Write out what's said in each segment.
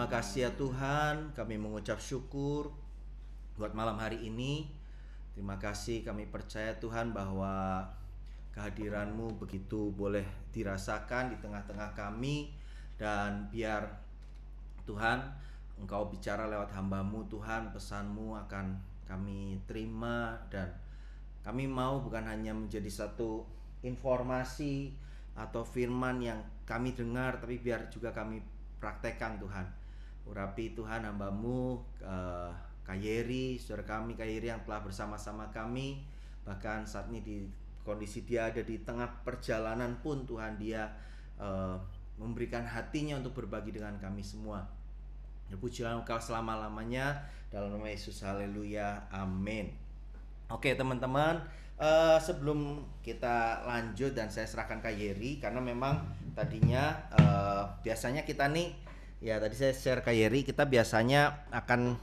Terima kasih ya Tuhan, kami mengucap syukur buat malam hari ini. Terima kasih, kami percaya Tuhan bahwa kehadiran-Mu begitu boleh dirasakan di tengah-tengah kami. Dan biar Tuhan, Engkau bicara lewat hamba-Mu Tuhan, pesan-Mu akan kami terima. Dan kami mau bukan hanya menjadi satu informasi atau firman yang kami dengar, tapi biar juga kami praktekkan Tuhan. Urapi Tuhan hamba-Mu, Kak Yeri, saudara kami Kak Yeri yang telah bersama-sama kami. Bahkan saat ini di kondisi dia ada di tengah perjalanan pun Tuhan, dia memberikan hatinya untuk berbagi dengan kami semua. Pujilah Engkau selama-lamanya, dalam nama Yesus, haleluya, amin. Oke teman-teman, sebelum kita lanjut dan saya serahkan Kak Yeri, karena memang tadinya biasanya kita nih, ya tadi saya share Kak Yeri, kita biasanya akan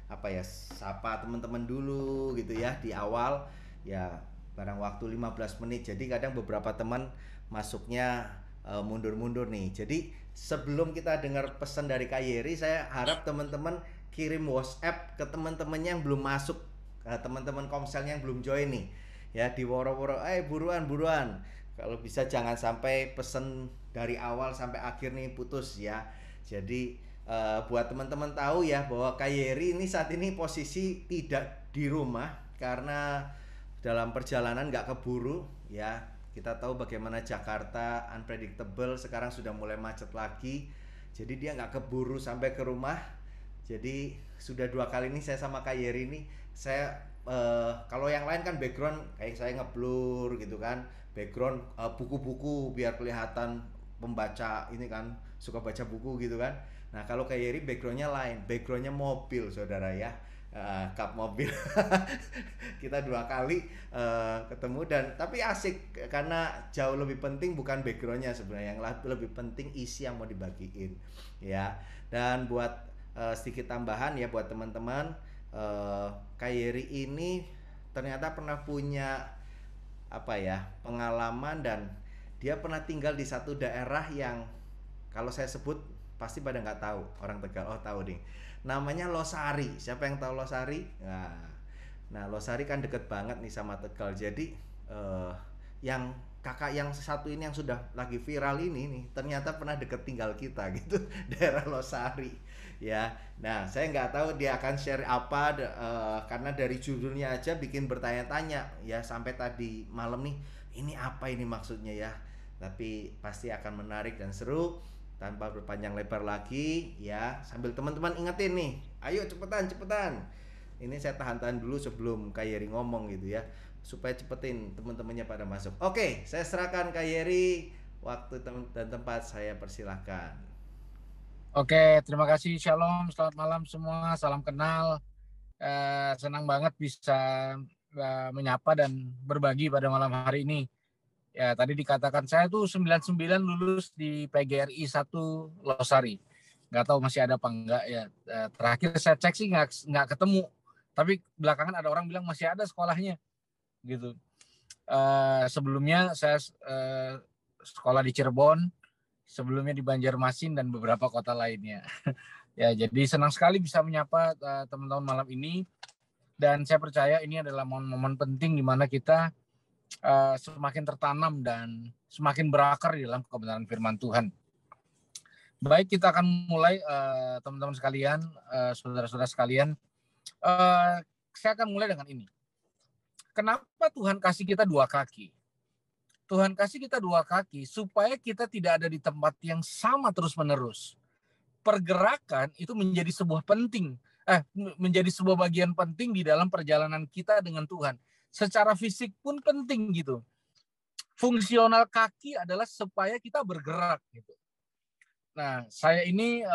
apa ya, sapa teman-teman dulu gitu ya di awal, ya barang waktu 15 menit. Jadi kadang beberapa teman masuknya mundur-mundur nih. Jadi sebelum kita dengar pesan dari Kak Yeri, saya harap teman-teman kirim WhatsApp ke teman-temannya yang belum masuk, teman-teman komselnya yang belum join nih ya, di woro-woro, buruan. Kalau bisa jangan sampai pesen dari awal sampai akhir nih putus ya. Jadi buat teman-teman tahu ya bahwa Kak Yeri ini saat ini posisi tidak di rumah karena dalam perjalanan nggak keburu ya. Kita tahu bagaimana Jakarta unpredictable, sekarang sudah mulai macet lagi. Jadi dia nggak keburu sampai ke rumah. Jadi sudah 2 kali nih saya sama Kak Yeri ini, saya kalau yang lain kan background kayak saya ngeblur gitu kan, background buku-buku biar kelihatan pembaca ini kan, suka baca buku gitu kan. Nah kalau Kak Yeri backgroundnya lain, backgroundnya mobil saudara ya, kap mobil. Kita 2 kali ketemu, dan tapi asik karena jauh lebih penting bukan backgroundnya sebenarnya, yang lebih penting isi yang mau dibagiin ya. Dan buat sedikit tambahan ya buat teman-teman, Kak Yeri ini ternyata pernah punya apa ya, pengalaman, dan dia pernah tinggal di satu daerah yang kalau saya sebut pasti pada nggak tahu. Orang Tegal, oh tahu nih, namanya Losari. Siapa yang tahu Losari? Nah Losari kan deket banget nih sama Tegal. Jadi yang kakak yang satu ini yang sudah lagi viral ini nih ternyata pernah deket tinggal kita gitu, daerah Losari ya. Nah saya nggak tahu dia akan share apa, karena dari judulnya aja bikin bertanya-tanya ya, sampai tadi malam nih ini apa ini maksudnya ya. Tapi pasti akan menarik dan seru. Tanpa berpanjang lebar lagi ya, sambil teman-teman ingetin nih, ayo cepetan. Ini saya tahan-tahan dulu sebelum Kak Yeri ngomong gitu ya, supaya cepetin teman-temannya pada masuk. Oke, saya serahkan Kak Yeri, waktu dan tempat saya persilahkan. Oke, terima kasih. Shalom, selamat malam semua. Salam kenal. Senang banget bisa menyapa dan berbagi pada malam hari ini. Ya, tadi dikatakan saya tuh 99 lulus di PGRI 1 Losari. Nggak tahu masih ada apa enggak ya. Terakhir saya cek sih nggak ketemu. Tapi belakangan ada orang bilang masih ada sekolahnya gitu. Sebelumnya saya sekolah di Cirebon, sebelumnya di Banjarmasin dan beberapa kota lainnya. Ya, jadi senang sekali bisa menyapa teman-teman malam ini, dan saya percaya ini adalah momen-momen penting di mana kita semakin tertanam dan semakin berakar di dalam kebenaran firman Tuhan. Baik, kita akan mulai teman-teman sekalian, saudara-saudara sekalian. Saya akan mulai dengan ini. Kenapa Tuhan kasih kita 2 kaki? Tuhan kasih kita 2 kaki supaya kita tidak ada di tempat yang sama terus-menerus. Pergerakan itu menjadi sebuah menjadi sebuah bagian penting di dalam perjalanan kita dengan Tuhan. Secara fisik pun penting gitu. Fungsional kaki adalah supaya kita bergerak gitu. Nah, saya ini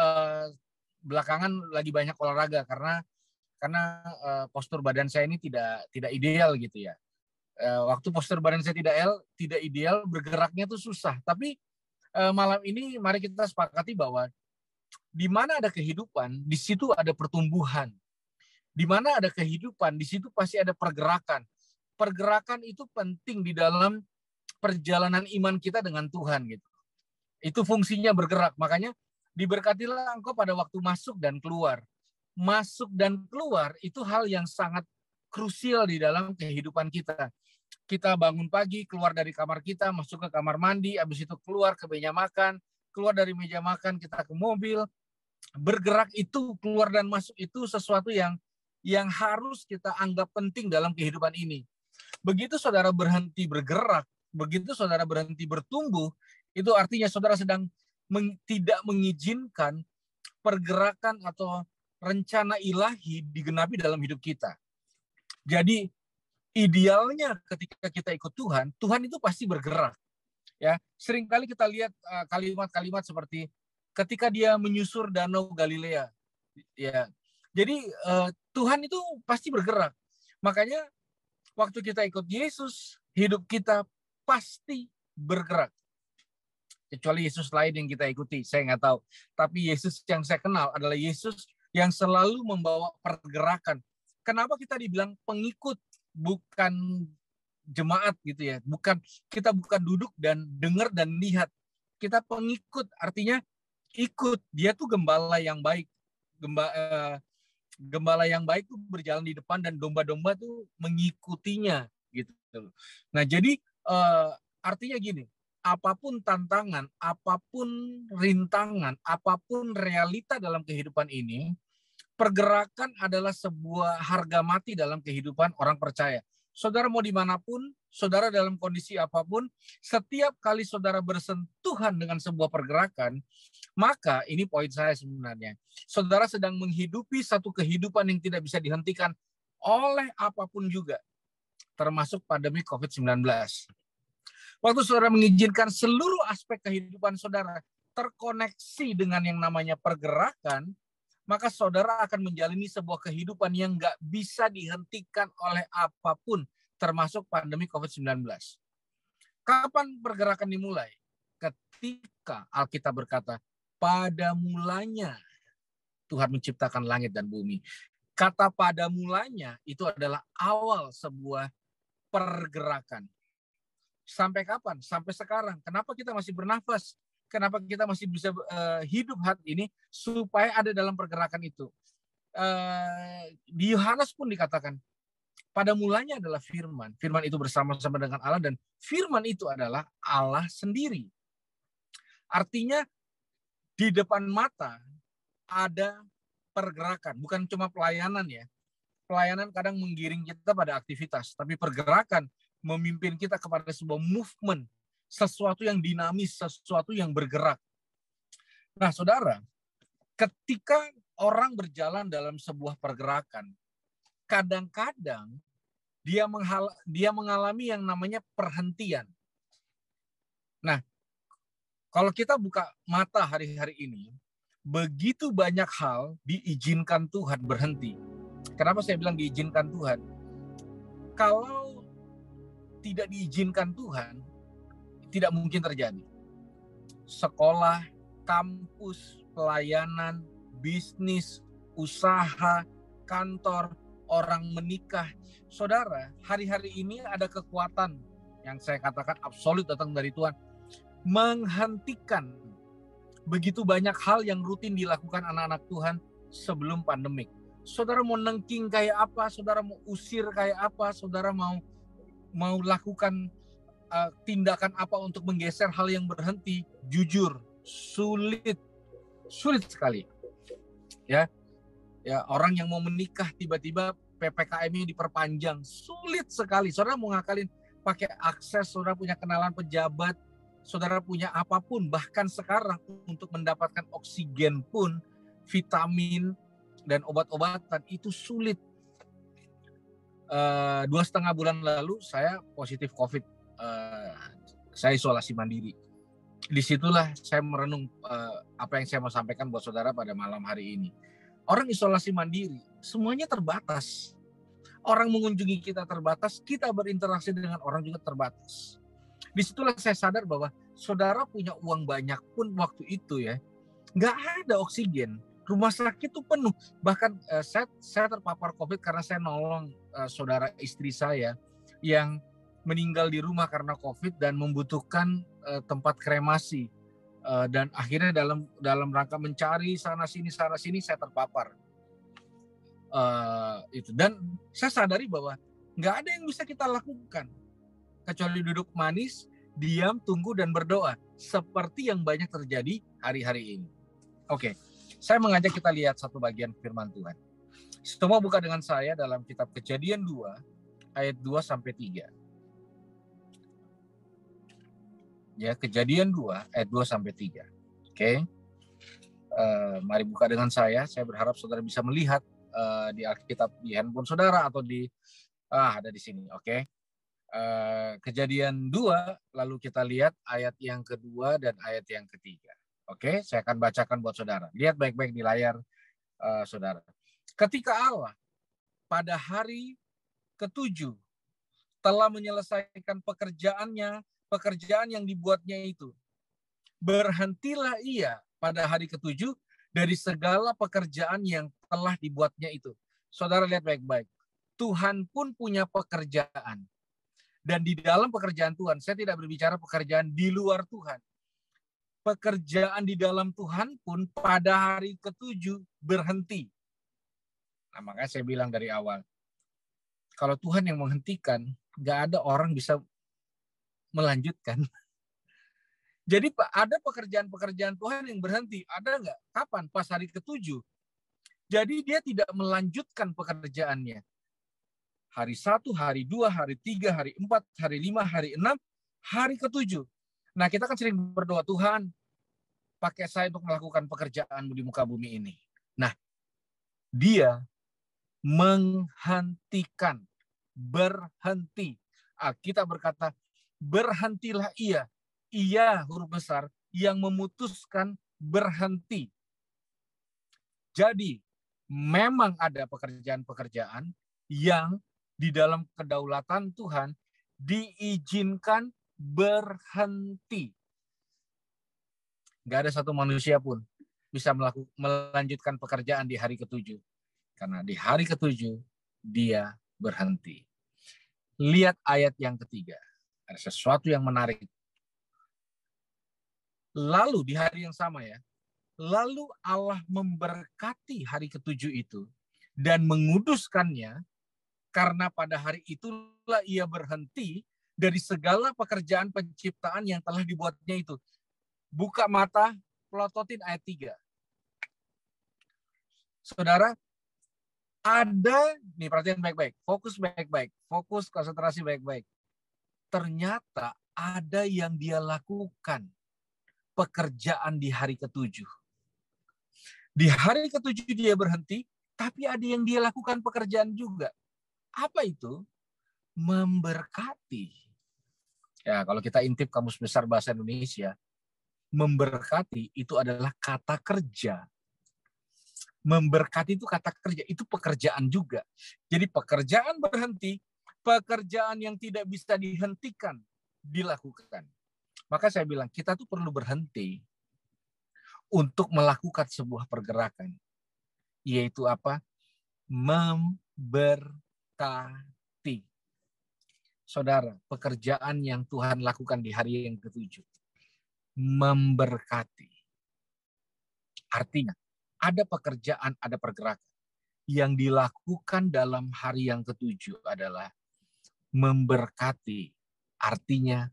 belakangan lagi banyak olahraga karena postur badan saya ini tidak ideal gitu ya. Waktu postur badan saya tidak ideal, bergeraknya tuh susah. Tapi malam ini mari kita sepakati bahwa di mana ada kehidupan, di situ ada pertumbuhan. Di mana ada kehidupan, di situ pasti ada pergerakan. Pergerakan itu penting di dalam perjalanan iman kita dengan Tuhan gitu. Itu fungsinya bergerak. Makanya Diberkatilah engkau pada waktu masuk dan keluar. Masuk dan keluar itu hal yang sangat krusial di dalam kehidupan kita. Kita bangun pagi, keluar dari kamar kita, masuk ke kamar mandi, habis itu keluar ke meja makan, keluar dari meja makan kita ke mobil. Bergerak itu, keluar dan masuk itu sesuatu yang harus kita anggap penting dalam kehidupan ini. Begitu saudara berhenti bergerak, begitu saudara berhenti bertumbuh, itu artinya saudara sedang tidak mengizinkan pergerakan atau rencana ilahi digenapi dalam hidup kita. Jadi idealnya ketika kita ikut Tuhan, Tuhan itu pasti bergerak. Ya, seringkali kita lihat kalimat-kalimat seperti ketika dia menyusur danau Galilea. Ya. Jadi Tuhan itu pasti bergerak. Makanya waktu kita ikut Yesus, hidup kita pasti bergerak. Kecuali Yesus lain yang kita ikuti, saya nggak tahu. Tapi Yesus yang saya kenal adalah Yesus yang selalu membawa pergerakan. Kenapa kita dibilang pengikut, bukan jemaat gitu ya? Kita bukan duduk dan dengar dan lihat. Kita pengikut, artinya ikut. Dia tuh gembala yang baik. Gembala yang baik tuh berjalan di depan dan domba-domba tuh mengikutinya gitu. Nah, jadi artinya gini, apapun tantangan, apapun rintangan, apapun realita dalam kehidupan ini, pergerakan adalah sebuah harga mati dalam kehidupan orang percaya. Saudara mau dimanapun, saudara dalam kondisi apapun, setiap kali saudara bersentuhan dengan sebuah pergerakan, maka ini poin saya sebenarnya. Saudara sedang menghidupi satu kehidupan yang tidak bisa dihentikan oleh apapun juga, termasuk pandemi COVID-19. Waktu saudara mengizinkan seluruh aspek kehidupan saudara terkoneksi dengan yang namanya pergerakan, maka saudara akan menjalani sebuah kehidupan yang nggak bisa dihentikan oleh apapun, termasuk pandemi COVID-19. Kapan pergerakan dimulai? Ketika Alkitab berkata, pada mulanya Tuhan menciptakan langit dan bumi. Kata pada mulanya itu adalah awal sebuah pergerakan. Sampai kapan? Sampai sekarang. Kenapa kita masih bernafas? Kenapa kita masih bisa hidup hari ini? Supaya ada dalam pergerakan itu. Di Yohanes pun dikatakan, pada mulanya adalah firman. Firman itu bersama-sama dengan Allah dan firman itu adalah Allah sendiri. Artinya di depan mata ada pergerakan. Bukan cuma pelayanan ya. Pelayanan kadang menggiring kita pada aktivitas. Tapi pergerakan memimpin kita kepada sebuah movement, sesuatu yang dinamis, sesuatu yang bergerak. Nah, saudara, ketika orang berjalan dalam sebuah pergerakan, kadang-kadang dia mengalami yang namanya perhentian. Nah, kalau kita buka mata hari-hari ini, begitu banyak hal diizinkan Tuhan berhenti. Kenapa saya bilang diizinkan Tuhan? Kalau tidak diizinkan Tuhan, tidak mungkin terjadi. Sekolah, kampus, pelayanan, bisnis, usaha, kantor, orang menikah. Saudara, hari-hari ini ada kekuatan yang saya katakan absolut datang dari Tuhan, menghentikan begitu banyak hal yang rutin dilakukan anak-anak Tuhan sebelum pandemik. Saudara mau nengking kayak apa, saudara mau usir kayak apa, saudara mau lakukan tindakan apa untuk menggeser hal yang berhenti, jujur sulit sekali. Ya orang yang mau menikah tiba-tiba PPKM-nya diperpanjang, sulit sekali. Saudara mau ngakalin pakai akses, saudara punya kenalan pejabat, saudara punya apapun, bahkan sekarang untuk mendapatkan oksigen pun, vitamin dan obat-obatan itu sulit. 2,5 bulan lalu saya positif COVID. Saya isolasi mandiri. Disitulah saya merenung apa yang saya mau sampaikan buat saudara pada malam hari ini. Orang isolasi mandiri, semuanya terbatas. Orang mengunjungi kita terbatas, kita berinteraksi dengan orang juga terbatas. Disitulah saya sadar bahwa saudara punya uang banyak pun waktu itu ya, nggak ada oksigen. Rumah sakit itu penuh. Bahkan saya terpapar COVID karena saya nolong saudara istri saya yang meninggal di rumah karena COVID dan membutuhkan tempat kremasi. Dan akhirnya dalam rangka mencari sana sini saya terpapar. Itu, dan saya sadari bahwa nggak ada yang bisa kita lakukan kecuali duduk manis, diam, tunggu, dan berdoa seperti yang banyak terjadi hari-hari ini. Oke, saya mengajak kita lihat satu bagian firman Tuhan. Semua buka dengan saya dalam kitab Kejadian 2 ayat 2 sampai 3. Ya, Kejadian 2 ayat 2 sampai 3. Oke. Mari buka dengan saya. Saya berharap saudara bisa melihat di Alkitab di handphone saudara atau ada di sini. Oke. Kejadian 2, lalu kita lihat ayat yang kedua dan ayat yang ketiga. Oke, saya akan bacakan buat saudara. Lihat baik-baik di layar saudara. Ketika Allah pada hari ke-7 telah menyelesaikan pekerjaan yang dibuatnya itu, berhentilah ia pada hari ke-7 dari segala pekerjaan yang telah dibuatnya itu. Saudara lihat baik-baik. Tuhan pun punya pekerjaan. Dan di dalam pekerjaan Tuhan, saya tidak berbicara pekerjaan di luar Tuhan. Pekerjaan di dalam Tuhan pun pada hari ke-7 berhenti. Nah, makanya saya bilang dari awal, kalau Tuhan yang menghentikan, nggak ada orang bisa melanjutkan. Jadi ada pekerjaan-pekerjaan Tuhan yang berhenti. Ada nggak? Kapan? Pas hari ke-7. Jadi dia tidak melanjutkan pekerjaannya. Hari 1, hari 2, hari 3, hari 4, hari 5, hari 6, hari ke-7. Nah, kita kan sering berdoa, Tuhan, pakai saya untuk melakukan pekerjaan-Mu di muka bumi ini. Nah, dia menghentikan, berhenti. Kita berkata, berhentilah ia. Ia, huruf besar, yang memutuskan berhenti. Jadi, memang ada pekerjaan-pekerjaan yang di dalam kedaulatan Tuhan diizinkan berhenti. Nggak ada satu manusia pun bisa melanjutkan pekerjaan di hari ke-7. Karena di hari ke-7 dia berhenti. Lihat ayat yang ketiga. Ada sesuatu yang menarik. Lalu di hari yang sama ya. Lalu Allah memberkati hari ke-7 itu dan menguduskannya, karena pada hari itulah ia berhenti dari segala pekerjaan penciptaan yang telah dibuatnya itu. Buka mata, pelototin ayat 3. Saudara, ada, nih perhatian baik-baik, fokus baik-baik, fokus konsentrasi baik-baik. Ternyata ada yang dia lakukan pekerjaan di hari ke-7. Di hari ke-7 dia berhenti, tapi ada yang dia lakukan pekerjaan juga. Apa itu? Memberkati. Ya, kalau kita intip Kamus Besar Bahasa Indonesia, memberkati itu adalah kata kerja. Memberkati itu kata kerja, itu pekerjaan juga. Jadi pekerjaan berhenti, pekerjaan yang tidak bisa dihentikan dilakukan. Maka saya bilang, kita tuh perlu berhenti untuk melakukan sebuah pergerakan. Yaitu apa? Memberkati. Saudara, pekerjaan yang Tuhan lakukan di hari yang ke-7. Memberkati. Artinya, ada pekerjaan, ada pergerakan. Yang dilakukan dalam hari yang ke-7 adalah memberkati. Artinya,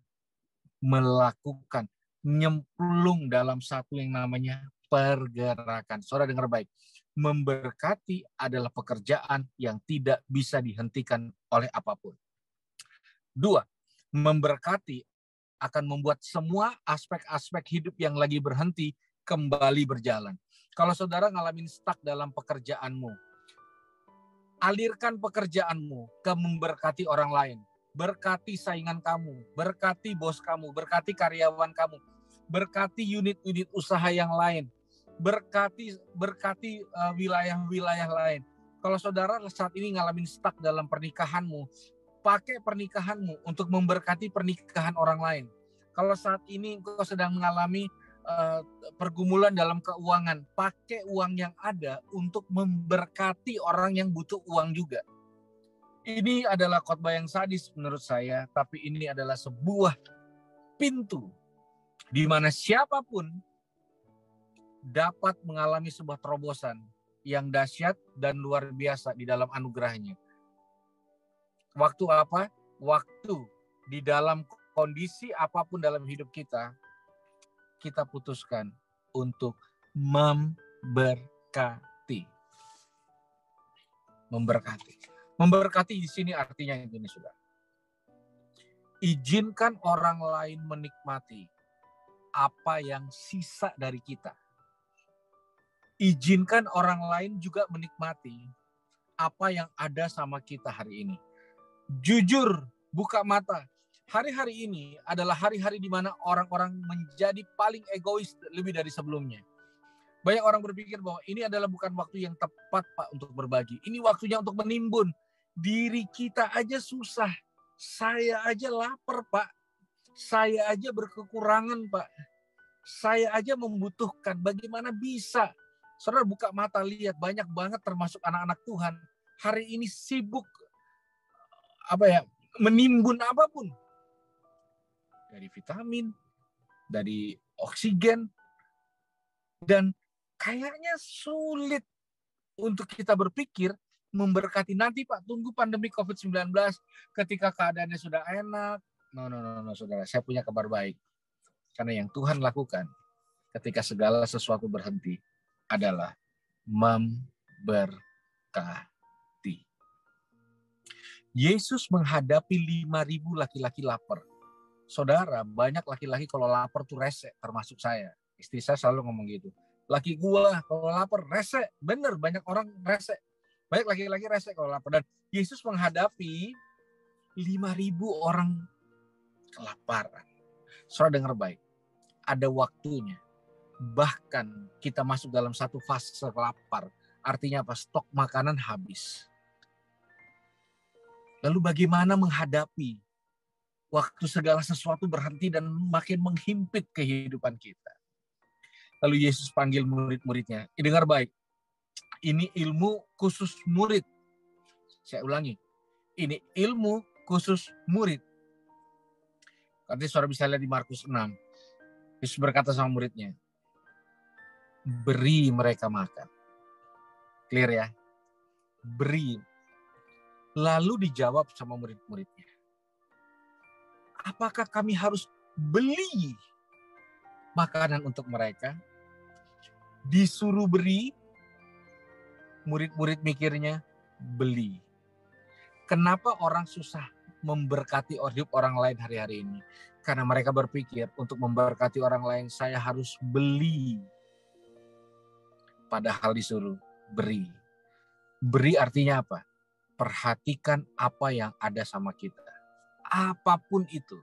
melakukan, nyemplung dalam satu yang namanya pergerakan. Saudara dengar baik. Memberkati adalah pekerjaan yang tidak bisa dihentikan oleh apapun. 2, memberkati akan membuat semua aspek-aspek hidup yang lagi berhenti kembali berjalan. Kalau saudara ngalamin stuck dalam pekerjaanmu, alirkan pekerjaanmu ke memberkati orang lain. Berkati saingan kamu, berkati bos kamu, berkati karyawan kamu, berkati unit-unit usaha yang lain, berkati wilayah-wilayah lain. Kalau saudara saat ini ngalamin stuck dalam pernikahanmu, pakai pernikahanmu untuk memberkati pernikahan orang lain. Kalau saat ini kau sedang mengalami pergumulan dalam keuangan, pakai uang yang ada untuk memberkati orang yang butuh uang juga. Ini adalah khotbah yang sadis menurut saya, tapi ini adalah sebuah pintu di mana siapapun dapat mengalami sebuah terobosan yang dahsyat dan luar biasa di dalam anugerahnya. Waktu apa? Waktu di dalam kondisi apapun dalam hidup kita, kita putuskan untuk memberkati. Memberkati. Memberkati di sini artinya ini, Saudara. Izinkan orang lain menikmati apa yang sisa dari kita. Izinkan orang lain juga menikmati apa yang ada sama kita hari ini. Jujur, buka mata. Hari-hari ini adalah hari-hari di mana orang-orang menjadi paling egois lebih dari sebelumnya. Banyak orang berpikir bahwa ini adalah bukan waktu yang tepat, Pak, untuk berbagi. Ini waktunya untuk menimbun. Diri kita aja susah. Saya aja lapar, Pak. Saya aja berkekurangan, Pak. Saya aja membutuhkan. Bagaimana bisa? Saudara buka mata, lihat banyak banget termasuk anak-anak Tuhan. Hari ini sibuk menimbun apapun. Dari vitamin, dari oksigen. Dan kayaknya sulit untuk kita berpikir memberkati nanti, Pak. Tunggu pandemi COVID-19 ketika keadaannya sudah enak. No, saudara. Saya punya kabar baik. Karena yang Tuhan lakukan ketika segala sesuatu berhenti adalah memberkati. Yesus menghadapi 5.000 laki-laki lapar. Saudara, banyak laki-laki kalau lapar tuh rese, termasuk saya. Istri saya selalu ngomong gitu. Laki gua kalau lapar rese. Bener, banyak orang rese. Banyak laki-laki rese kalau lapar. Dan Yesus menghadapi 5.000 orang kelaparan. Saudara dengar baik. Ada waktunya. Bahkan kita masuk dalam satu fase lapar. Artinya apa? Stok makanan habis. Lalu bagaimana menghadapi waktu segala sesuatu berhenti dan makin menghimpit kehidupan kita? Lalu Yesus panggil murid-muridnya. Dengar baik. Ini ilmu khusus murid. Saya ulangi. Ini ilmu khusus murid. Nanti saudara bisa lihat di Markus 6. Yesus berkata sama muridnya, beri mereka makan. Clear ya? Beri. Lalu dijawab sama murid-muridnya, apakah kami harus beli makanan untuk mereka? Disuruh beri, murid-murid mikirnya beli. Kenapa orang susah memberkati hidup orang lain hari-hari ini? Karena mereka berpikir untuk memberkati orang lain saya harus beli. Padahal disuruh beri. Beri artinya apa? Perhatikan apa yang ada sama kita. Apapun itu,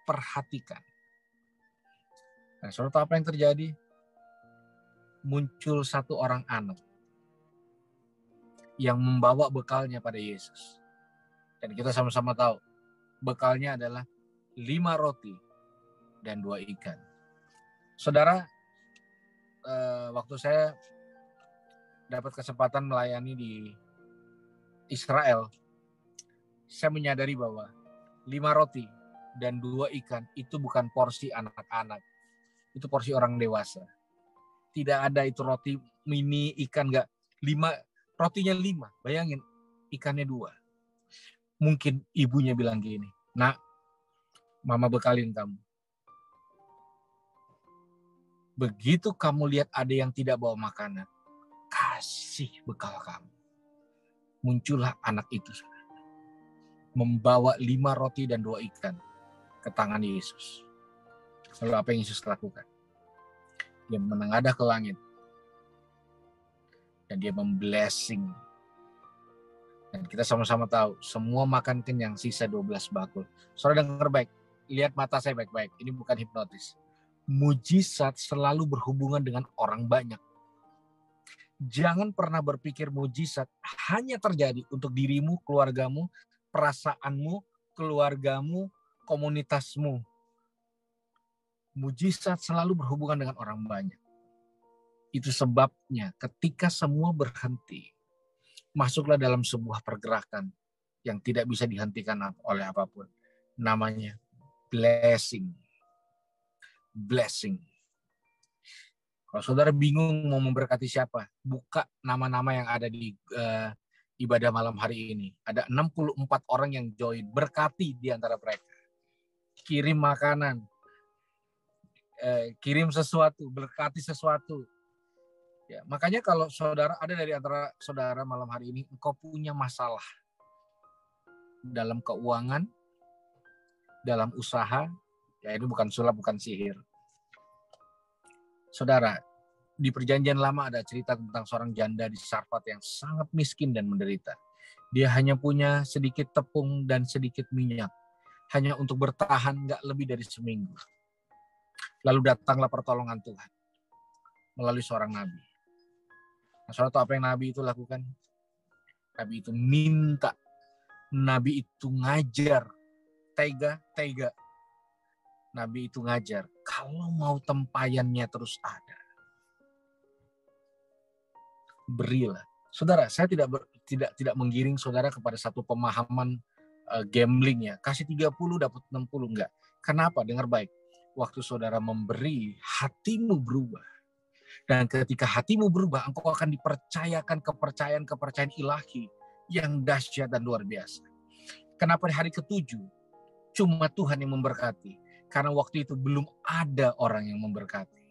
perhatikan. Nah, saudara tahu apa yang terjadi? Muncul satu orang anak yang membawa bekalnya pada Yesus. Dan kita sama-sama tahu, bekalnya adalah 5 roti dan 2 ikan. Saudara, waktu saya dapat kesempatan melayani di Israel, saya menyadari bahwa 5 roti dan 2 ikan itu bukan porsi anak-anak. Itu porsi orang dewasa. Tidak ada itu roti mini, ikan enggak. 5, rotinya 5. Bayangin, ikannya 2. Mungkin ibunya bilang gini, nak, mama bekalin kamu. Begitu kamu lihat ada yang tidak bawa makanan, kasih bekal kamu. Muncullah anak itu, membawa 5 roti dan 2 ikan ke tangan Yesus. Lalu apa yang Yesus lakukan? Dia menengadah ke langit dan dia memblessing. Dan kita sama-sama tahu, semua makan kenyang, sisa 12 bakul. Saudara dengar baik, lihat mata saya baik-baik. Ini bukan hipnotis. Mujizat selalu berhubungan dengan orang banyak. Jangan pernah berpikir mujizat hanya terjadi untuk dirimu, keluargamu, perasaanmu, keluargamu, komunitasmu. Mujizat selalu berhubungan dengan orang banyak. Itu sebabnya ketika semua berhenti, masuklah dalam sebuah pergerakan yang tidak bisa dihentikan oleh apapun. Namanya blessing. blessing. Kalau saudara bingung mau memberkati siapa, buka nama-nama yang ada di ibadah malam hari ini. Ada 64 orang yang join, berkati di antara mereka. Kirim makanan, kirim sesuatu, berkati sesuatu. Ya, makanya kalau saudara ada dari antara saudara malam hari ini, engkau punya masalah dalam keuangan, dalam usaha, ya ini bukan sulap, bukan sihir. Saudara, di perjanjian lama ada cerita tentang seorang janda di Sarfat yang sangat miskin dan menderita. Dia hanya punya sedikit tepung dan sedikit minyak, hanya untuk bertahan nggak lebih dari seminggu. Lalu datanglah pertolongan Tuhan melalui seorang nabi. Nah, saudara tahu apa yang nabi itu lakukan? Nabi itu minta, nabi itu ngajar, tega. Nabi itu ngajar, kalau mau tempayannya terus ada, berilah. Saudara, saya tidak menggiring saudara kepada satu pemahaman gambling ya. Kasih 30 dapat 60, enggak. Kenapa? Dengar baik. Waktu saudara memberi, hatimu berubah. Dan ketika hatimu berubah, engkau akan dipercayakan kepercayaan ilahi yang dahsyat dan luar biasa. Kenapa di hari ke-7 cuma Tuhan yang memberkati? Karena waktu itu belum ada orang yang memberkati.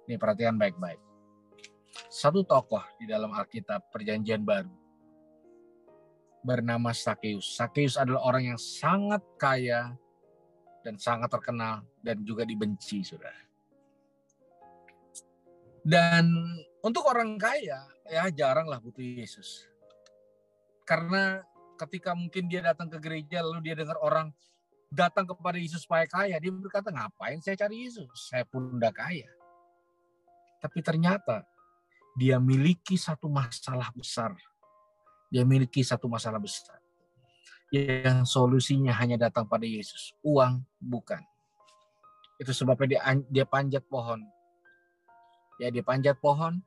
Ini perhatian baik-baik. Satu tokoh di dalam Alkitab Perjanjian Baru bernama Sakeus. Sakeus adalah orang yang sangat kaya dan sangat terkenal dan juga dibenci, saudara. Dan untuk orang kaya, ya jaranglah butuh Yesus. Karena ketika mungkin dia datang ke gereja, lalu dia dengar orang datang kepada Yesus supaya kaya, dia berkata, ngapain saya cari Yesus? Saya pun udah kaya. Tapi ternyata dia miliki satu masalah besar. Yang solusinya hanya datang pada Yesus. Uang bukan. Itu sebabnya dia panjat pohon. Ya, dia panjat pohon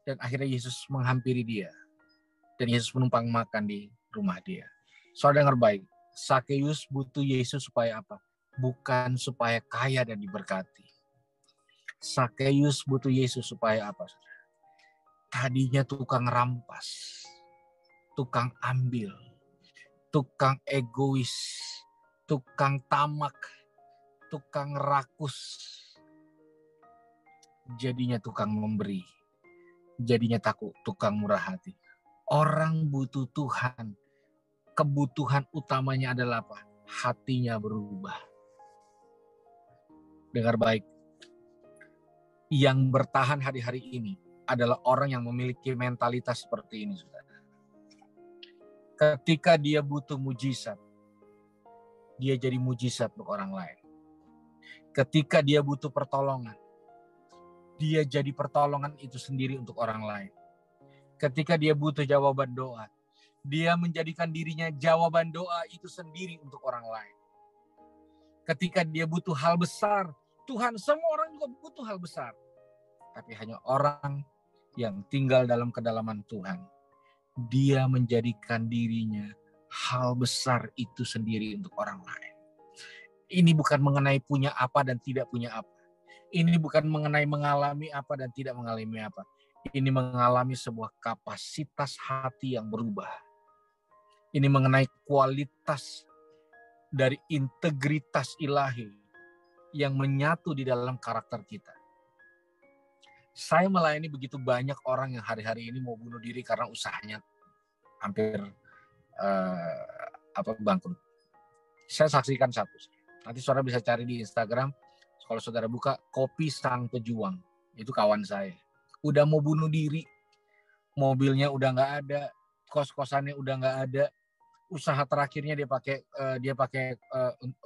dan akhirnya Yesus menghampiri dia. Dan Yesus menumpang makan di rumah dia. Saudara dengar baik. Sakeus butuh Yesus supaya apa? Bukan supaya kaya dan diberkati. Sakeus butuh Yesus supaya apa? Tadinya tukang rampas, tukang ambil, tukang egois, tukang tamak, tukang rakus. Jadinya tukang memberi, jadinya tukang murah hati. Orang butuh Tuhan. Kebutuhan utamanya adalah apa? Hatinya berubah. Dengar baik. Yang bertahan hari-hari ini adalah orang yang memiliki mentalitas seperti ini, saudara. Ketika dia butuh mujizat, dia jadi mujizat untuk orang lain. Ketika dia butuh pertolongan, dia jadi pertolongan itu sendiri untuk orang lain. Ketika dia butuh jawaban doa, dia menjadikan dirinya jawaban doa itu sendiri untuk orang lain. Ketika dia butuh hal besar, Tuhan, semua orang juga butuh hal besar. Tapi hanya orang yang tinggal dalam kedalaman Tuhan, dia menjadikan dirinya hal besar itu sendiri untuk orang lain. Ini bukan mengenai punya apa dan tidak punya apa. Ini bukan mengenai mengalami apa dan tidak mengalami apa. Ini mengalami sebuah kapasitas hati yang berubah. Ini mengenai kualitas dari integritas ilahi yang menyatu di dalam karakter kita. Saya melayani begitu banyak orang yang hari-hari ini mau bunuh diri karena usahanya hampir bangkrut. Saya saksikan satu. Nanti saudara bisa cari di Instagram. Kalau saudara buka, Kopi Sang Pejuang. Itu kawan saya. Udah mau bunuh diri. Mobilnya udah nggak ada. Kos-kosannya udah nggak ada. Usaha terakhirnya dia pakai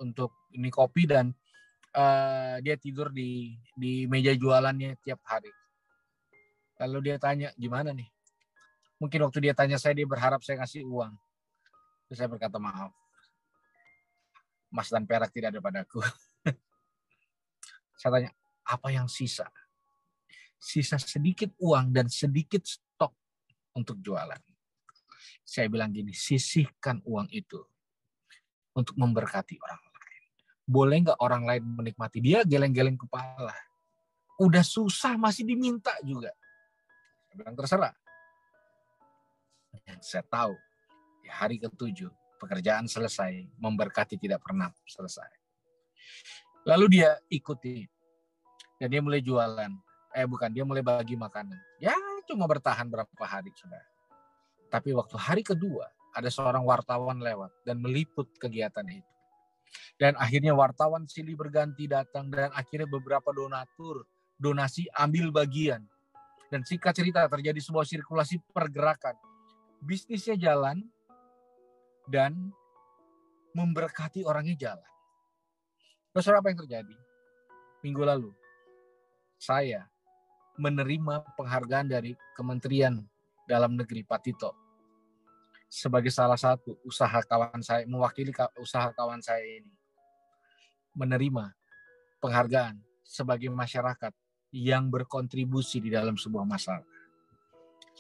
untuk ini kopi dan dia tidur di meja jualannya tiap hari. Lalu dia tanya, gimana nih? Mungkin waktu dia tanya saya, dia berharap saya kasih uang. Terus saya berkata, maaf, emas dan perak tidak ada padaku. Saya tanya, apa yang sisa? Sisa sedikit uang dan sedikit stok untuk jualan. Saya bilang gini, sisihkan uang itu untuk memberkati orang lain. boleh nggak orang lain menikmati? Dia geleng-geleng kepala. Udah susah masih diminta juga. Saya bilang terserah. Saya tahu di hari ke-7 pekerjaan selesai, memberkati tidak pernah selesai. Lalu dia ikuti. Dan dia mulai jualan. Dia mulai bagi makanan. Ya cuma bertahan berapa hari, saudara. Tapi waktu hari kedua, ada seorang wartawan lewat dan meliput kegiatan itu. Dan akhirnya wartawan silih berganti datang, dan akhirnya beberapa donasi ambil bagian. Dan singkat cerita terjadi sebuah sirkulasi pergerakan. Bisnisnya jalan dan memberkati orangnya jalan. Terus apa yang terjadi? Minggu lalu, saya menerima penghargaan dari Kementerian Dalam Negeri Pak Tito sebagai salah satu usaha kawan saya, mewakili usaha kawan saya ini, menerima penghargaan sebagai masyarakat yang berkontribusi di dalam sebuah masalah.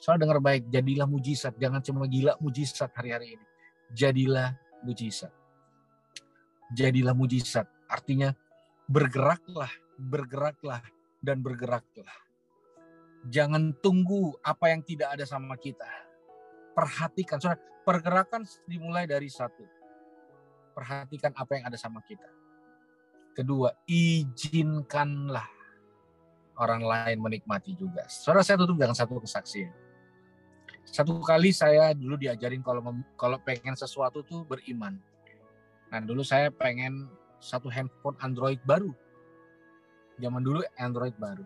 Soal dengar baik, jadilah mujizat, jangan cuma gila mujizat hari-hari ini. Jadilah mujizat. Jadilah mujizat, artinya bergeraklah, dan bergeraklah. Jangan tunggu apa yang tidak ada sama kita. Perhatikan, saudara, pergerakan dimulai dari satu. Perhatikan apa yang ada sama kita. Kedua, izinkanlah orang lain menikmati juga. Saudara, saya tutup dengan satu kesaksian. Satu kali saya dulu diajarin kalau pengen sesuatu tuh beriman. Nah, dulu saya pengen satu handphone Android baru. Zaman dulu Android baru.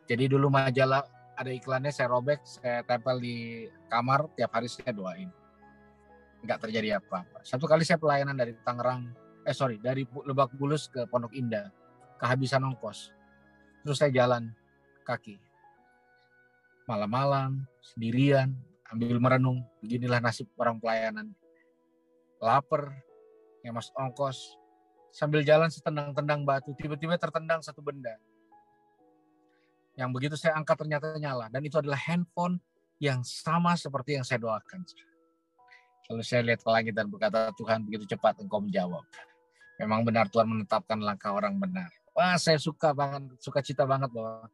Jadi dulu majalah ada iklannya, saya robek, saya tempel di kamar, tiap hari saya doain. Nggak terjadi apa-apa. Satu kali saya pelayanan dari dari Lebak Bulus ke Pondok Indah, kehabisan ongkos. Terus saya jalan kaki. Malam-malam, sendirian, ambil merenung, beginilah nasib orang pelayanan. Lapar, ngemas ongkos, sambil jalan setendang-tendang batu, tiba-tiba tertendang satu benda. Yang begitu saya angkat ternyata nyala. Dan itu adalah handphone yang sama seperti yang saya doakan. Lalu saya lihat ke langit dan berkata, Tuhan begitu cepat Engkau menjawab. Memang benar Tuhan menetapkan langkah orang benar. Wah, saya suka cita banget bahwa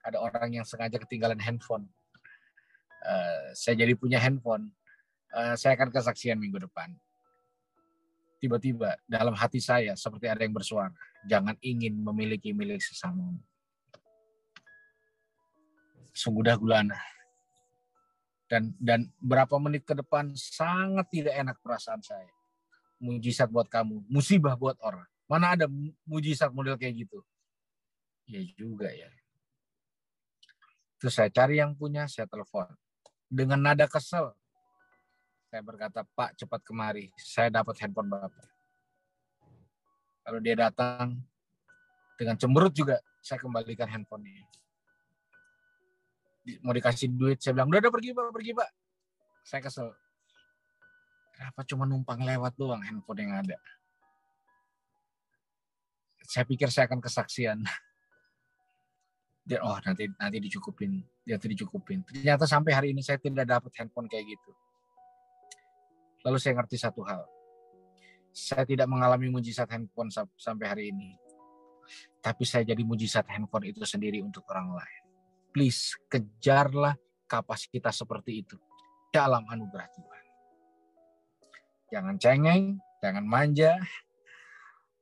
ada orang yang sengaja ketinggalan handphone. Saya jadi punya handphone. Saya akan kesaksian minggu depan. Tiba-tiba dalam hati saya seperti ada yang bersuara. Jangan ingin memiliki milik sesamamu. Sungguh dah gulana. Dan berapa menit ke depan sangat tidak enak perasaan saya. Mujizat buat kamu, musibah buat orang. Mana ada mujizat model kayak gitu? Ya juga ya. Terus saya cari yang punya, saya telepon. Dengan nada kesel, saya berkata, Pak cepat kemari, saya dapat handphone Bapak. Lalu dia datang, dengan cemberut juga, saya kembalikan handphonenya. Mau dikasih duit, saya bilang, udah pergi Pak. Saya kesel. Kenapa cuma numpang lewat doang handphone yang ada? Saya pikir saya akan kesaksian. Dia, nanti dicukupin. Ternyata sampai hari ini saya tidak dapat handphone kayak gitu. Lalu saya ngerti satu hal. Saya tidak mengalami mujizat handphone sampai hari ini. Tapi saya jadi mujizat handphone itu sendiri untuk orang lain. Please, kejarlah kapasitas seperti itu dalam anugerah Tuhan. Jangan cengeng, jangan manja.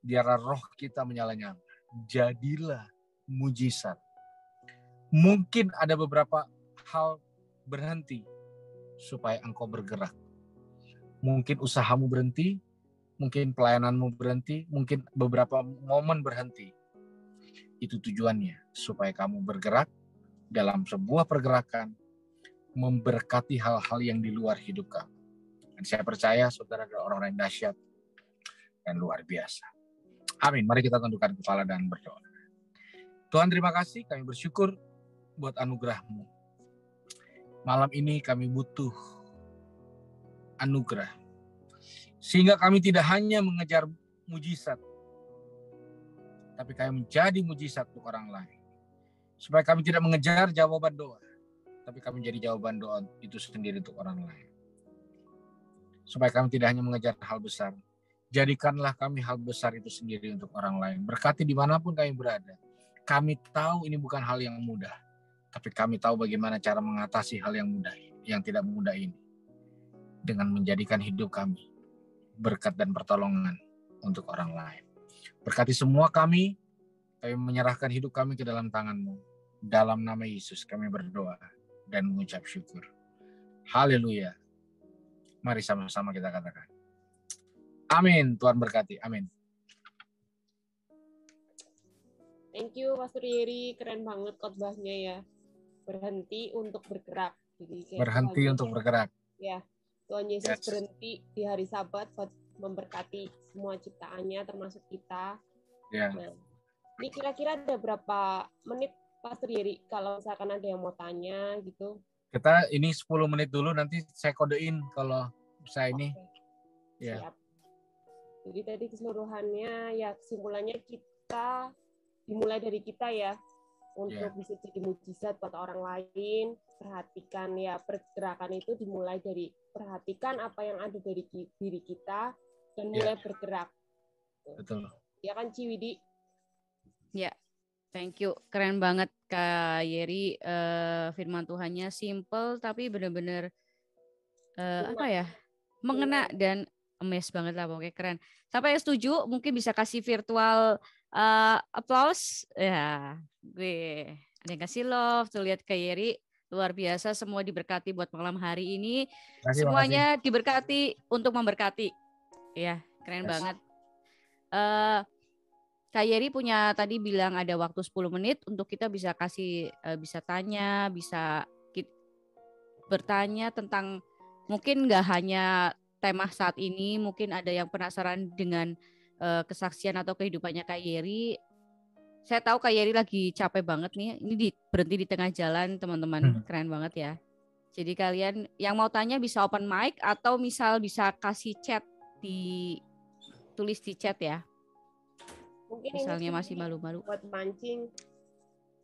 Biarlah roh kita menyala-nyala. Jadilah mujizat. Mungkin ada beberapa hal berhenti supaya engkau bergerak. Mungkin usahamu berhenti, mungkin pelayananmu berhenti, mungkin beberapa momen berhenti. Itu tujuannya, supaya kamu bergerak dalam sebuah pergerakan, memberkati hal-hal yang di luar hidup kamu. Dan saya percaya saudara adalah orang-orang yang dahsyat dan luar biasa. Amin. Mari kita tundukkan kepala dan berdoa. Tuhan, terima kasih, kami bersyukur buat anugerah-Mu. Malam ini kami butuh anugerah. Sehingga kami tidak hanya mengejar mujizat, tapi kami menjadi mujizat untuk orang lain. Supaya kami tidak mengejar jawaban doa, tapi kami menjadi jawaban doa itu sendiri untuk orang lain. Supaya kami tidak hanya mengejar hal besar, Jadikanlah kami hal besar itu sendiri untuk orang lain. Berkati dimanapun kami berada. Kami tahu ini bukan hal yang mudah, tapi kami tahu bagaimana cara mengatasi hal yang mudah, yang tidak mudah ini, dengan menjadikan hidup kami berkat dan pertolongan untuk orang lain. Berkati semua kami menyerahkan hidup kami ke dalam tangan-Mu. Dalam nama Yesus kami berdoa dan mengucap syukur. Haleluya. Mari sama-sama kita katakan. Amin. Tuhan berkati. Amin. Thank you Pastor Yeri, keren banget khotbahnya ya. Berhenti untuk bergerak. Jadi berhenti untuk bergerak. Ya, Tuhan Yesus berhenti di hari Sabat buat memberkati semua ciptaannya termasuk kita. Ya. Nah, ini kira-kira ada berapa menit Pastor Yeri kalau misalkan ada yang mau tanya gitu? Kita ini 10 menit dulu, nanti saya kodein kalau saya ini. Okay. Ya. Siap. Jadi tadi keseluruhannya ya kesimpulannya kita dimulai dari kita ya untuk bisa jadi mujizat buat orang lain. Perhatikan ya, pergerakan itu dimulai dari perhatikan apa yang ada dari diri kita dan mulai bergerak. Betul. Ya kan Ciwidi? Ya, thank you. Keren banget Kak Yeri, firman Tuhannya simple tapi benar-benar mengena dan amazed banget lah, pokoknya keren. Siapa yang setuju mungkin bisa kasih virtual applause. Ya, gue ada yang kasih love tuh, lihat Kak Yeri luar biasa, semua diberkati buat malam hari ini. Semuanya diberkati untuk memberkati. Ya, keren banget. Kak Yeri punya tadi bilang ada waktu 10 menit untuk kita bisa kasih bisa tanya, bisa bertanya tentang mungkin nggak hanya tema saat ini, mungkin ada yang penasaran dengan kesaksian atau kehidupannya Kak Yeri. Saya tahu Kak Yeri lagi capek banget nih, ini berhenti di tengah jalan teman-teman, keren banget ya. Jadi kalian yang mau tanya bisa open mic atau misal bisa kasih chat tulis di chat ya. Mungkin misalnya ini masih malu-malu buat mancing.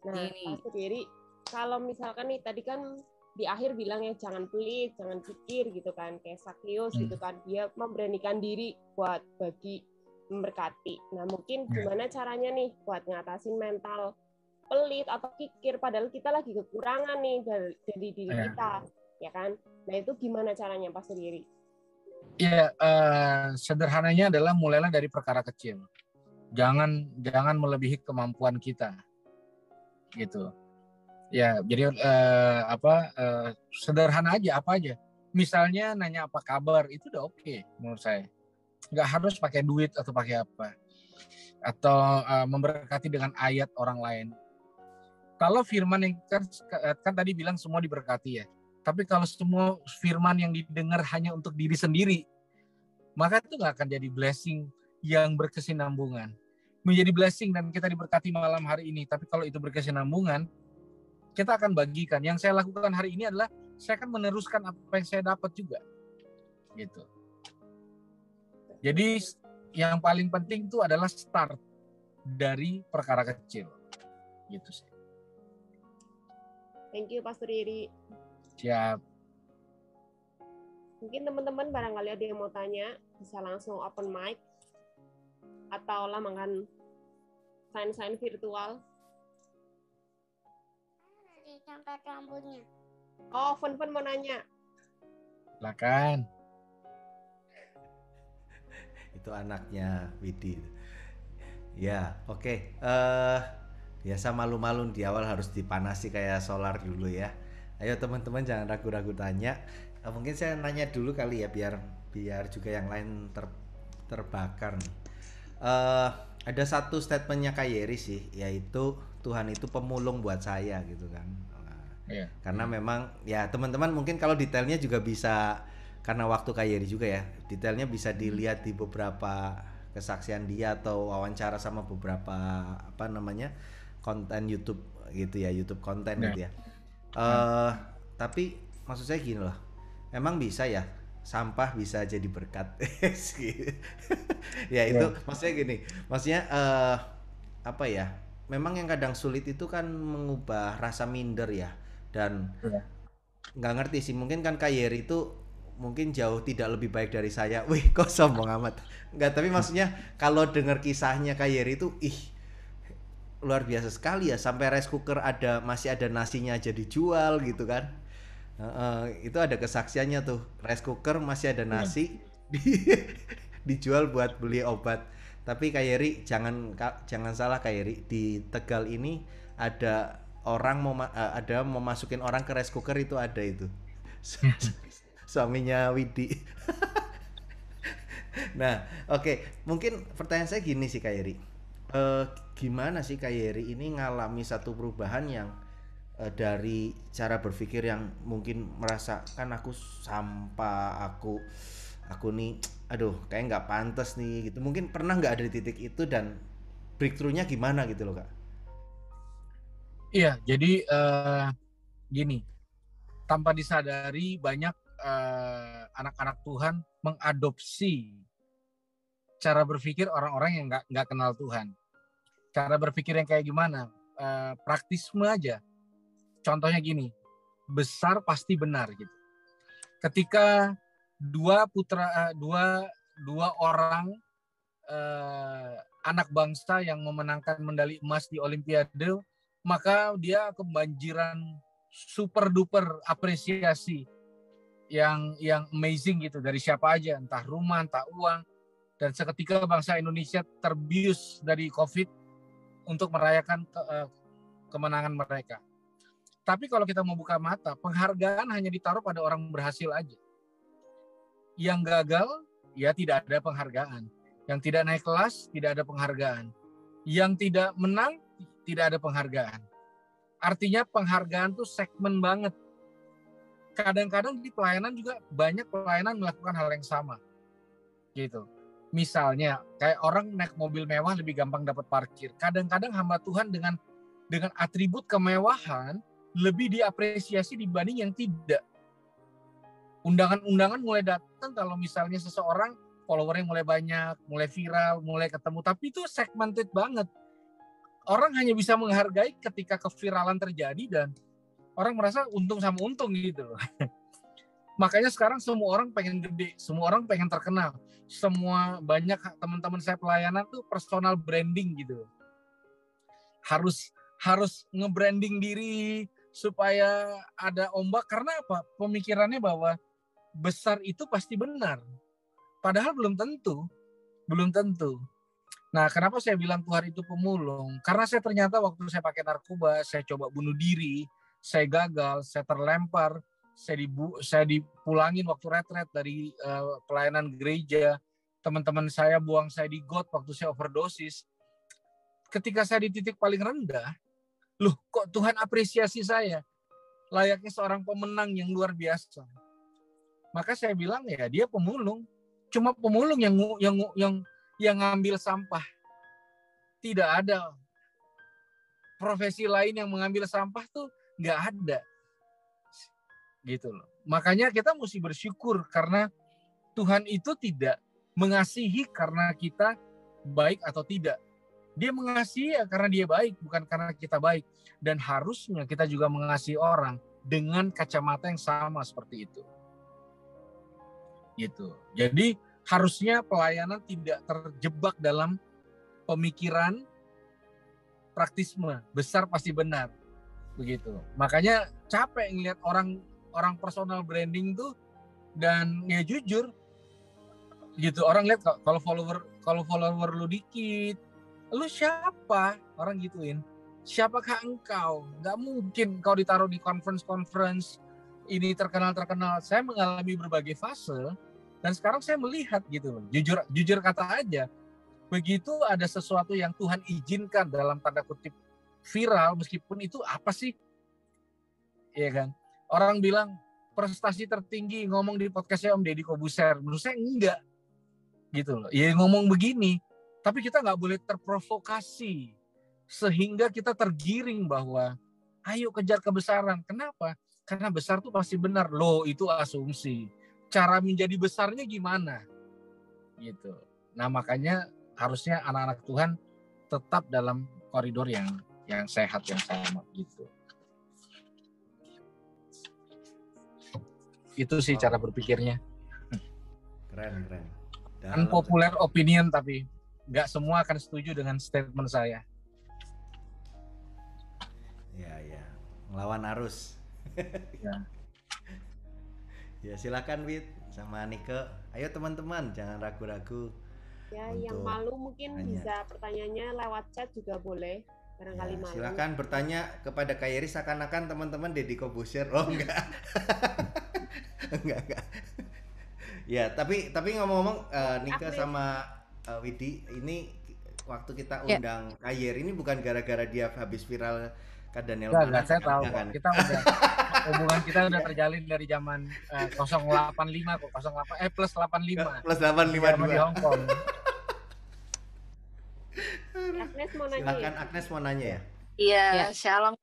Nah, Pastor Yeri, kalau misalkan nih tadi kan di akhir bilang ya jangan pelit, jangan pikir gitu kan, kayak Sakeus gitu kan, dia memberanikan diri buat bagi memberkati. Nah mungkin gimana caranya nih buat ngatasin mental pelit atau pikir padahal kita lagi kekurangan nih dari diri kita, ya kan? Nah itu gimana caranya Pastor Yeri? Ya, sederhananya adalah mulailah dari perkara kecil. Jangan melebihi kemampuan kita, gitu. Ya, jadi sederhana aja, apa aja. Misalnya nanya apa kabar, itu udah oke menurut saya. Nggak harus pakai duit atau pakai apa. Atau memberkati dengan ayat orang lain. Kalau firman yang kan tadi bilang semua diberkati ya. Tapi kalau semua firman yang didengar hanya untuk diri sendiri, maka itu nggak akan jadi blessing yang berkesinambungan. Menjadi blessing dan kita diberkati malam hari ini. Tapi kalau itu berkesinambungan, kita akan bagikan. Yang saya lakukan hari ini adalah saya akan meneruskan apa yang saya dapat juga, gitu. Jadi yang paling penting itu adalah start dari perkara kecil, gitu sih. Thank you Pastor Yeri. Siap. Mungkin teman-teman barangkali ada yang mau tanya, bisa langsung open mic atau lambangkan sign virtual. Sampai rambutnya. Oh, Fun mau nanya. Silakan. Itu anaknya Widi. Ya, oke. Biasa malu-malu di awal harus dipanasi kayak solar dulu ya. Ayo teman-teman jangan ragu-ragu tanya. Mungkin saya nanya dulu kali ya biar juga yang lain terbakar nih. Ada satu statementnya Kak Yeri sih, yaitu Tuhan itu pemulung buat saya gitu kan. Karena memang ya teman-teman mungkin kalau detailnya juga bisa, karena waktu Kak Yeri juga ya, detailnya bisa dilihat di beberapa kesaksian dia atau wawancara sama beberapa konten YouTube gitu ya, YouTube konten gitu ya. Tapi maksud saya gini loh, emang bisa ya sampah bisa jadi berkat. Ya itu maksudnya gini, maksudnya memang yang kadang sulit itu kan mengubah rasa minder ya, dan nggak ngerti sih, mungkin kan Kak Yeri itu mungkin jauh tidak lebih baik dari saya. Wih, kok sombong amat. Enggak, tapi maksudnya kalau dengar kisahnya Kak Yeri itu luar biasa sekali ya, sampai rice cooker masih ada nasinya aja dijual gitu kan. Itu ada kesaksiannya tuh, rice cooker masih ada nasi dijual buat beli obat. Tapi Kak Yeri jangan salah Kak Yeri, di Tegal ini ada orang mau masukin orang ke rice cooker, itu ada itu. Suaminya Widi. Nah, oke. Mungkin pertanyaan saya gini sih Kak Yeri. Gimana sih Kak Yeri ini ngalami satu perubahan yang dari cara berpikir yang mungkin merasa kan aku sampah, aku nih aduh kayak nggak pantas nih gitu. Mungkin pernah nggak ada di titik itu dan breakthrough-nya gimana gitu loh Kak? Iya, jadi gini, tanpa disadari banyak anak-anak Tuhan mengadopsi cara berpikir orang-orang yang nggak kenal Tuhan. Cara berpikir yang kayak gimana? Praktisme aja. Contohnya gini, besar pasti benar gitu. Ketika dua orang anak bangsa yang memenangkan medali emas di Olimpiade, maka dia kebanjiran super duper apresiasi yang amazing gitu dari siapa aja, entah rumah, entah uang. Dan seketika bangsa Indonesia terbius dari COVID untuk merayakan kemenangan mereka. Tapi kalau kita mau buka mata, penghargaan hanya ditaruh pada orang berhasil aja. Yang gagal, ya tidak ada penghargaan. Yang tidak naik kelas, tidak ada penghargaan. Yang tidak menang, tidak ada penghargaan. Artinya penghargaan tuh segmen banget. Kadang-kadang di pelayanan juga banyak pelayanan melakukan hal yang sama. Gitu. Misalnya, kayak orang naik mobil mewah lebih gampang dapat parkir. Kadang-kadang hamba Tuhan dengan atribut kemewahan lebih diapresiasi dibanding yang tidak. Undangan-undangan mulai datang kalau misalnya seseorang followernya mulai banyak, mulai viral, mulai ketemu. Tapi itu segmented banget. Orang hanya bisa menghargai ketika keviralan terjadi dan orang merasa untung sama untung gitu. Makanya sekarang semua orang pengen gede, semua orang pengen terkenal. Semua banyak teman-teman saya pelayanan tuh personal branding gitu. Harus nge-branding diri supaya ada ombak. Karena apa? Pemikirannya bahwa besar itu pasti benar. Padahal belum tentu. Nah, kenapa saya bilang Tuhan itu pemulung? Karena saya ternyata waktu saya pakai narkoba, saya coba bunuh diri, saya gagal, saya terlempar, saya dipulangin waktu retret dari pelayanan gereja. Teman-teman saya buang saya di got waktu saya overdosis. Ketika saya di titik paling rendah, loh kok Tuhan apresiasi saya? Layaknya seorang pemenang yang luar biasa. Maka saya bilang ya dia pemulung. Cuma pemulung yang ngambil sampah. Tidak ada profesi lain yang mengambil sampah tuh nggak ada. Gitu loh. Makanya kita mesti bersyukur karena Tuhan itu tidak mengasihi karena kita baik atau tidak. Dia mengasihi ya karena dia baik, bukan karena kita baik. Dan harusnya kita juga mengasihi orang dengan kacamata yang sama seperti itu. Gitu. Jadi harusnya pelayanan tidak terjebak dalam pemikiran praktisme, besar pasti benar. Begitu. Makanya capek ngelihat orang personal branding tuh dan ya jujur gitu, orang lihat kalau follower lu dikit, lu siapa? Orang gituin. Siapakah engkau? Nggak mungkin kau ditaruh di conference ini terkenal. Saya mengalami berbagai fase dan sekarang saya melihat gitu loh. Jujur kata aja. Begitu ada sesuatu yang Tuhan izinkan dalam tanda kutip viral, meskipun itu apa sih? Iya kan? Orang bilang prestasi tertinggi ngomong di podcastnya Om Deddy Kobuser. Menurut saya enggak. Gitu loh. Ya ngomong begini, tapi kita nggak boleh terprovokasi sehingga kita tergiring bahwa ayo kejar kebesaran. Kenapa? Karena besar tuh pasti benar. Loh, itu asumsi. Cara menjadi besarnya gimana? Gitu. Nah, makanya harusnya anak-anak Tuhan tetap dalam koridor yang sehat, yang sama gitu. Itu sih cara berpikirnya. Keren. Unpopular opinion, tapi nggak semua akan setuju dengan statement saya. Ya, melawan arus. Ya. Ya silakan Wit sama Nike. Ayo teman-teman, jangan ragu-ragu. Ya, yang malu mungkin bisa pertanyaannya lewat chat juga boleh. Barangkali malu. Silakan bertanya kepada Kak Yeri seakan-akan teman-teman Deddy Corbuzier. Oh enggak. enggak. Ya, tapi ngomong-ngomong Nike sama Widi, ini waktu kita undang Kak Yeri ini bukan gara-gara dia habis viral Kak Daniel. Enggak, saya tahu kan. Kita udah hubungan kita udah terjalin dari zaman 085 kok, 08 plus 85. Plus 852 di Hong Kong. Agnes mau nanya. Silakan Agnes mau nanya ya. Iya, Shalom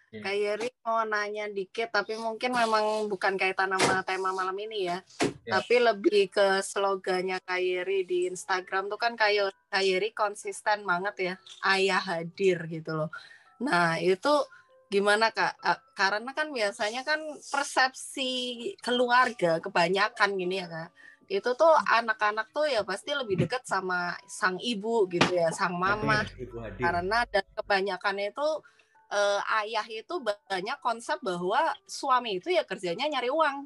Kak Yeri mau nanya dikit, tapi mungkin memang bukan kaitan sama tema malam ini ya. Tapi lebih ke slogannya Kak Yeri di Instagram tuh kan Kak Yeri konsisten banget ya, ayah hadir gitu loh. Nah itu gimana Kak? Karena kan biasanya kan persepsi keluarga kebanyakan gini ya Kak. Itu tuh anak-anak tuh ya pasti lebih dekat sama sang ibu gitu ya, sang mama. Karena dan kebanyakan itu ayah itu banyak konsep bahwa suami itu ya kerjanya nyari uang,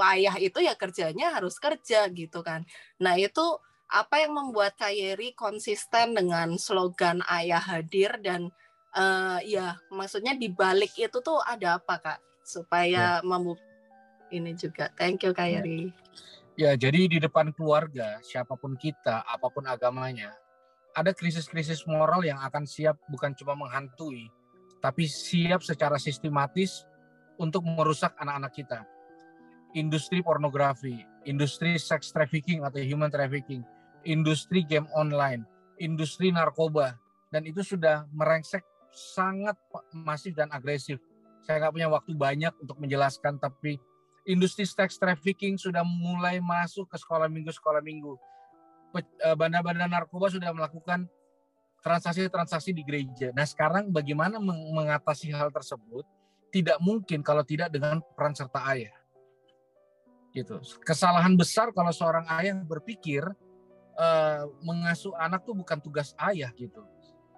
ayah itu ya kerjanya harus kerja gitu kan. Nah itu apa yang membuat Kak Yeri konsisten dengan slogan ayah hadir dan ya maksudnya di balik itu tuh ada apa Kak supaya membuka ini juga. Thank you Kak Yeri. Ya, jadi di depan keluarga, siapapun kita, apapun agamanya, ada krisis-krisis moral yang akan siap bukan cuma menghantui, tapi siap secara sistematis untuk merusak anak-anak kita. Industri pornografi, industri sex trafficking atau human trafficking, industri game online, industri narkoba, dan itu sudah merengsek sangat masif dan agresif. Saya nggak punya waktu banyak untuk menjelaskan, tapi industri sex trafficking sudah mulai masuk ke sekolah minggu. Bandar-bandar narkoba sudah melakukan transaksi-transaksi di gereja. Nah sekarang bagaimana mengatasi hal tersebut? Tidak mungkin kalau tidak dengan peran serta ayah. Gitu. Kesalahan besar kalau seorang ayah berpikir mengasuh anak tuh bukan tugas ayah gitu.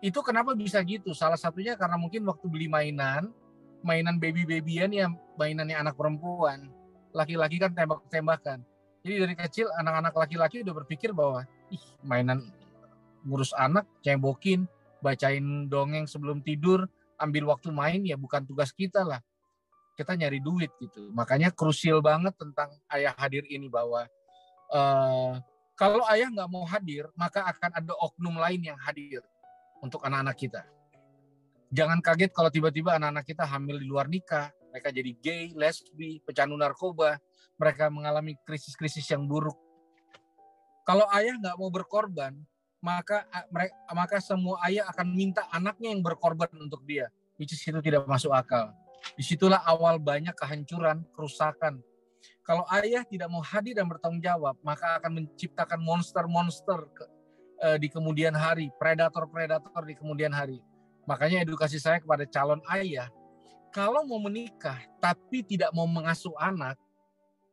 Itu kenapa bisa gitu? Salah satunya karena mungkin waktu beli mainan baby-babyan ya, mainannya anak perempuan, laki-laki kan tembak-tembakan. Jadi dari kecil anak-anak laki-laki udah berpikir bahwa mainan ngurus anak, cembokin, bacain dongeng sebelum tidur, ambil waktu main ya bukan tugas kita lah. Kita nyari duit gitu. Makanya krusial banget tentang ayah hadir ini bahwa kalau ayah nggak mau hadir, maka akan ada oknum lain yang hadir untuk anak-anak kita. Jangan kaget kalau tiba-tiba anak-anak kita hamil di luar nikah, mereka jadi gay, lesbi, pecandu narkoba, mereka mengalami krisis-krisis yang buruk. Kalau ayah nggak mau berkorban, maka semua ayah akan minta anaknya yang berkorban untuk dia, which is itu tidak masuk akal. Disitulah awal banyak kehancuran, kerusakan. Kalau ayah tidak mau hadir dan bertanggung jawab, maka akan menciptakan monster-monster di kemudian hari, predator-predator di kemudian hari. Makanya edukasi saya kepada calon ayah, kalau mau menikah tapi tidak mau mengasuh anak,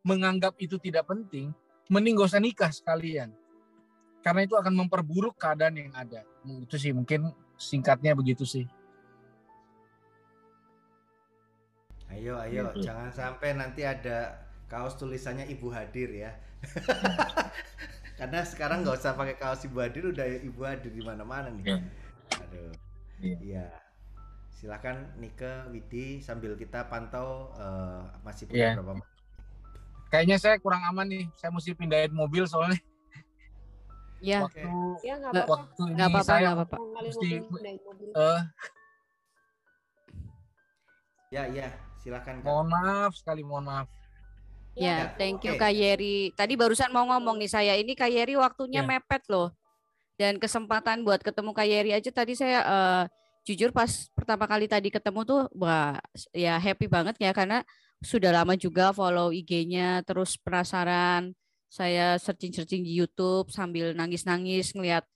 menganggap itu tidak penting, mending gak usah nikah sekalian. Karena itu akan memperburuk keadaan yang ada. Itu sih mungkin singkatnya begitu sih. Ayo, jangan sampai nanti ada kaos tulisannya Ibu Hadir ya. Karena sekarang nggak usah pakai kaos Ibu Hadir, udah Ibu Hadir di mana-mana nih. Aduh. Iya. Silakan Nike, Widi, sambil kita pantau masih punya berapa. Kayaknya saya kurang aman nih. Saya mesti pindahin mobil soalnya. Ya. Waktu ini saya mesti Ya, silakan. Mohon maaf. Ya, thank you Kak Yeri. Tadi barusan mau ngomong nih saya, ini Kak Yeri waktunya mepet loh. Dan kesempatan buat ketemu Kak Yeri aja tadi saya jujur pas pertama kali tadi ketemu tuh wah ya happy banget ya, karena sudah lama juga follow IG-nya, terus penasaran. Saya searching di YouTube sambil nangis-nangis ngelihat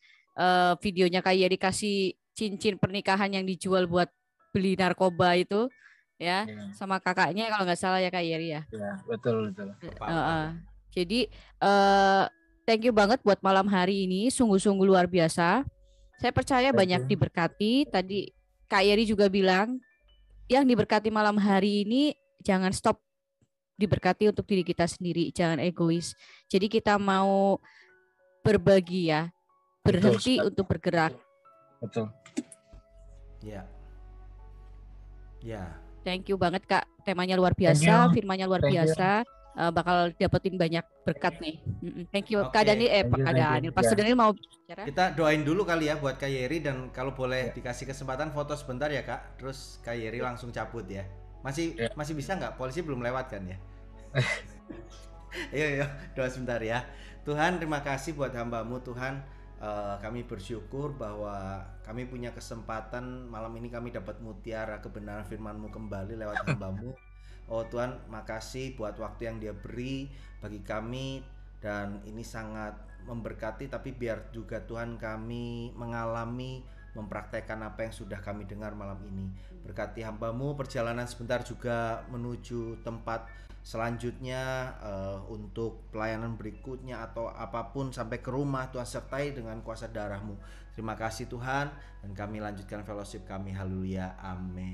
videonya Kak Yeri kasih cincin pernikahan yang dijual buat beli narkoba itu ya, sama kakaknya kalau nggak salah ya Kak Yeri ya. Ya, betul. Jadi thank you banget buat malam hari ini, sungguh-sungguh luar biasa. Saya percaya banyak diberkati. Tadi Kak Yeri juga bilang, yang diberkati malam hari ini jangan stop diberkati untuk diri kita sendiri, jangan egois. Jadi kita mau berbagi ya, berhenti untuk bergerak. Betul. Ya. Thank you banget Kak, temanya luar biasa, firmannya luar biasa. Bakal dapetin banyak berkat nih. Thank you Kak Daniel, Kak Daniel, Pastor Daniel mau bicara? Kita doain dulu kali ya buat Kak Yeri, dan kalau boleh dikasih kesempatan foto sebentar ya Kak, terus Kak Yeri langsung cabut ya. Masih bisa nggak? Polisi belum lewat kan ya? Ayo doa sebentar ya. Tuhan, terima kasih buat hamba-Mu Tuhan. Kami bersyukur bahwa kami punya kesempatan malam ini, kami dapat mutiara kebenaran firman-Mu kembali lewat hamba-Mu. Oh Tuhan, makasih buat waktu yang Dia beri bagi kami, dan ini sangat memberkati. Tapi biar juga Tuhan kami mengalami, mempraktekkan apa yang sudah kami dengar malam ini. Berkati hamba-Mu, perjalanan sebentar juga menuju tempat selanjutnya, untuk pelayanan berikutnya atau apapun sampai ke rumah, Tuhan sertai dengan kuasa darah-Mu. Terima kasih Tuhan, dan kami lanjutkan fellowship kami. Haleluya, amin.